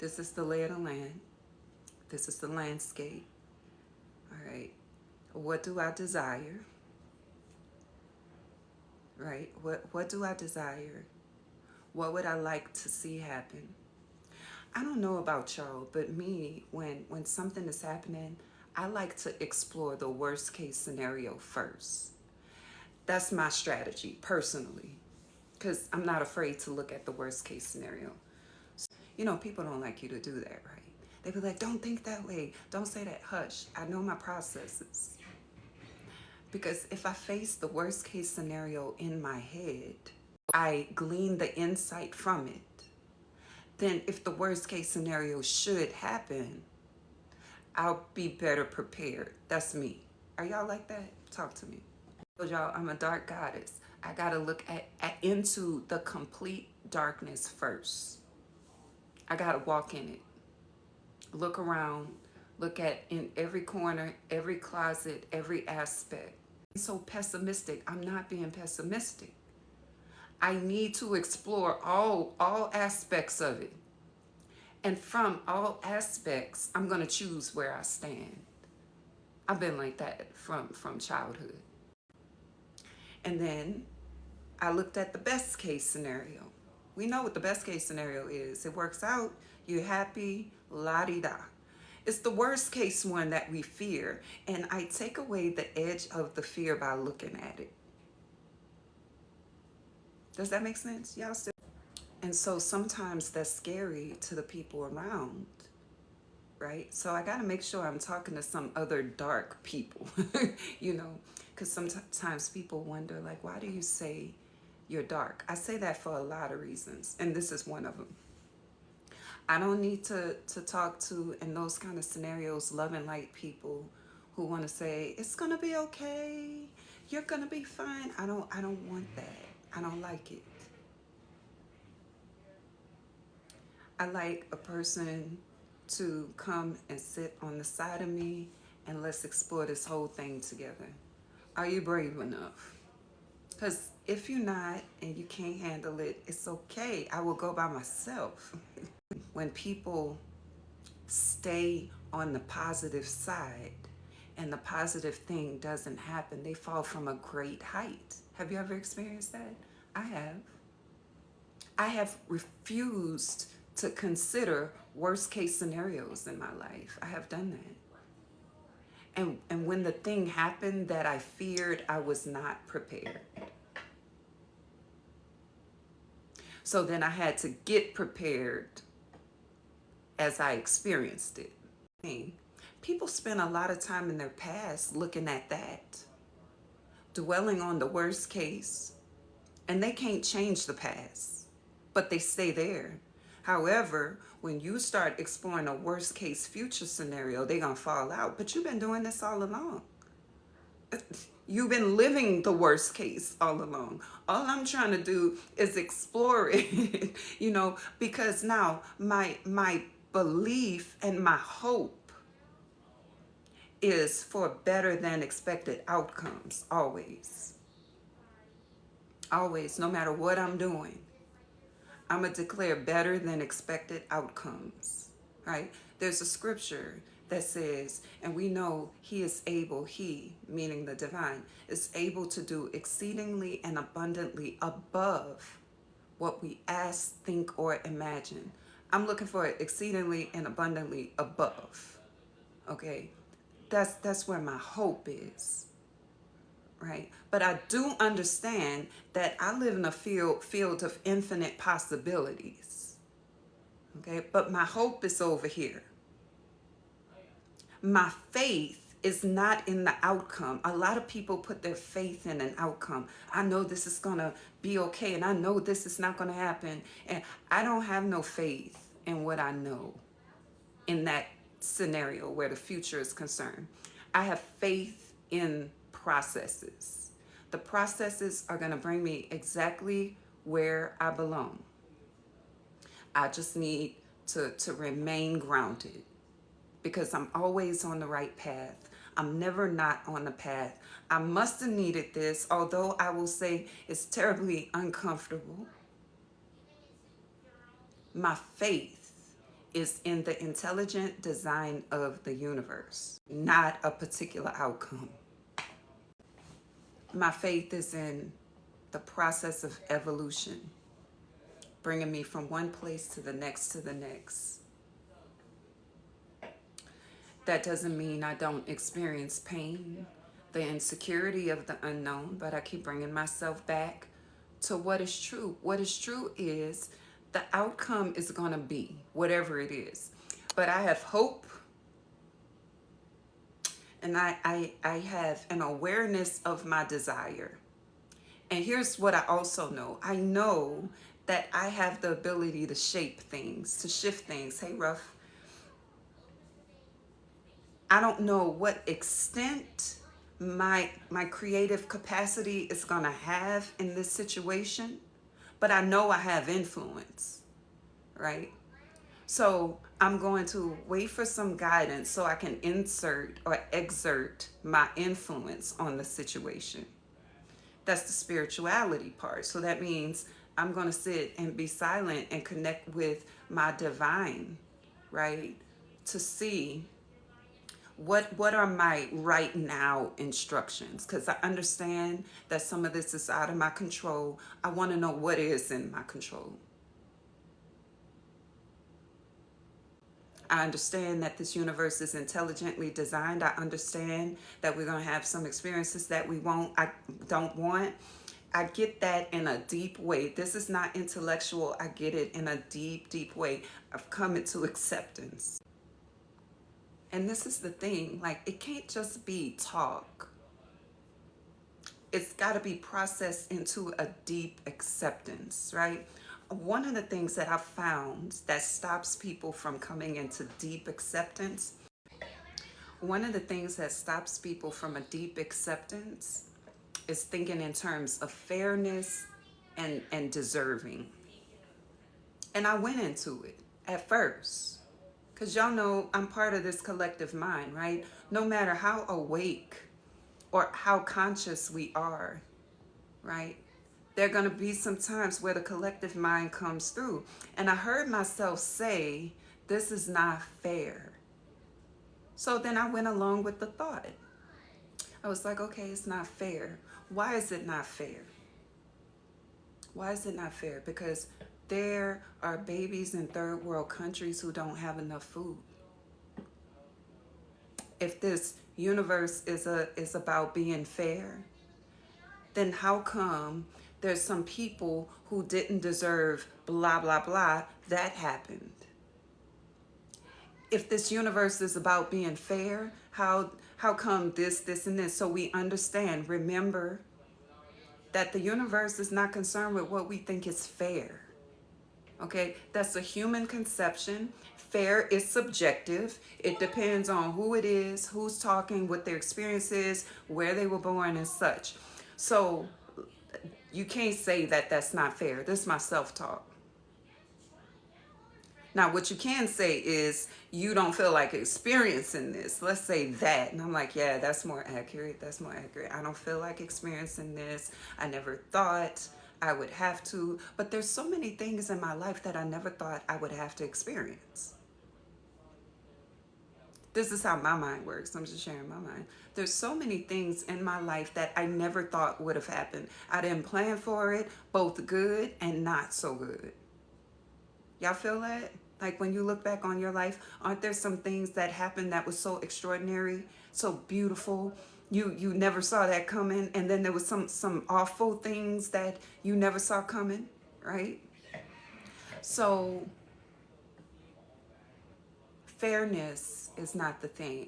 This is the lay of the land. This is the landscape. All right. What do I desire? Right? What do I desire? What would I like to see happen? I don't know about y'all, but me, when something is happening, I like to explore the worst case scenario first. That's my strategy personally, because I'm not afraid to look at the worst case scenario. You know, people don't like you to do that, right? They be like, don't think that way. Don't say that. Hush. I know my processes. Because if I face the worst case scenario in my head, I glean the insight from it. Then if the worst case scenario should happen, I'll be better prepared. That's me. Are y'all like that? Talk to me. Y'all, I'm a dark goddess. I gotta look into the complete darkness first. I gotta walk in it. Look around. Look at in every corner, every closet, every aspect. I'm so pessimistic. I'm not being pessimistic. I need to explore all aspects of it. And from all aspects, I'm going to choose where I stand. I've been like that from childhood. And then I looked at the best case scenario. We know what the best case scenario is. It works out, you're happy, la-di-da. It's the worst case one that we fear. And I take away the edge of the fear by looking at it. Does that make sense? Y'all still? And so sometimes that's scary to the people around, right? So I got to make sure I'm talking to some other dark people, you know, because sometimes people wonder, like, why do you say you're dark? I say that for a lot of reasons, and this is one of them. I don't need to talk to, in those kind of scenarios, love and light people who want to say, it's going to be okay, you're going to be fine. I don't want that. I don't like it. I like a person to come and sit on the side of me and let's explore this whole thing together. Are you brave enough? Because if you're not and you can't handle it, it's okay. I will go by myself. When people stay on the positive side and the positive thing doesn't happen, they fall from a great height. Have you ever experienced that? I have. I have refused to consider worst case scenarios in my life. I have done that. And when the thing happened that I feared, I was not prepared. So then I had to get prepared as I experienced it. People spend a lot of time in their past looking at that, dwelling on the worst case, and they can't change the past, but they stay there. However, when you start exploring a worst case future scenario, they're going to fall out. But you've been doing this all along. You've been living the worst case all along. All I'm trying to do is explore it, you know, because now my belief and my hope is for better than expected outcomes, always. Always, no matter what I'm doing. I'm going to declare better than expected outcomes, right? There's a scripture that says, and we know he is able, he, meaning the divine, is able to do exceedingly and abundantly above what we ask, think, or imagine. I'm looking for exceedingly and abundantly above, okay? That's where my hope is. Right? But I do understand that I live in a field of infinite possibilities. Okay? But my hope is over here. My faith is not in the outcome. A lot of people put their faith in an outcome. I know this is going to be okay, and I know this is not going to happen. And I don't have no faith in what I know in that scenario where the future is concerned. I have faith in processes. The processes are going to bring me exactly where I belong. I just need to remain grounded because I'm always on the right path. I'm never not on the path. I must have needed this, although I will say it's terribly uncomfortable. My faith is in the intelligent design of the universe, not a particular outcome. My faith is in the process of evolution, bringing me from one place to the next to the next. That doesn't mean I don't experience pain, the insecurity of the unknown, but I keep bringing myself back to what is true. What is true is the outcome is going to be whatever it is. But I have hope, and I have an awareness of my desire. And here's what I also know. I know that I have the ability to shape things, to shift things. Hey, Ruff. I don't know what extent my creative capacity is going to have in this situation, but I know I have influence, right? So I'm going to wait for some guidance so I can insert or exert my influence on the situation. That's the spirituality part. So that means I'm going to sit and be silent and connect with my divine, right? To see what are my right now instructions, because I understand that some of this is out of my control. I want to know what is in my control. I understand that this universe is intelligently designed. I understand that we're going to have some experiences that I don't want. I get that in a deep way. This is not intellectual. I get it in a deep, deep way. I've come into acceptance. And this is the thing, like, it can't just be talk. It's got to be processed into a deep acceptance, right? One of the things that I've found that stops people from coming into deep acceptance, one of the things that stops people from a deep acceptance is thinking in terms of fairness and deserving. And I went into it at first. Because y'all know I'm part of this collective mind, right? No matter how awake or how conscious we are, right? There are going to be some times where the collective mind comes through. And I heard myself say, this is not fair. So then I went along with the thought. I was like, okay, it's not fair. Why is it not fair? Why is it not fair? Because there are babies in third world countries who don't have enough food. If this universe is about being fair, then how come there's some people who didn't deserve blah, blah, blah, that happened? If this universe is about being fair, how come this, and this? So we understand, remember that the universe is not concerned with what we think is fair. Okay, that's a human conception. Fair is subjective. It depends on who it is, who's talking, what their experience is, where they were born and such. So you can't say that that's not fair. This is my self-talk. Now, what you can say is you don't feel like experiencing this. Let's say that. And I'm like, yeah, that's more accurate. That's more accurate. I don't feel like experiencing this. I never thought I would have to. But there's so many things in my life that I never thought I would have to experience. This is how my mind works. I'm just sharing my mind. There's so many things in my life that I never thought would have happened. I didn't plan for it, both good and not so good. Y'all feel that? Like when you look back on your life, aren't there some things that happened that was so extraordinary, so beautiful? You never saw that coming, and then there was some awful things that you never saw coming, right? So fairness is not the thing.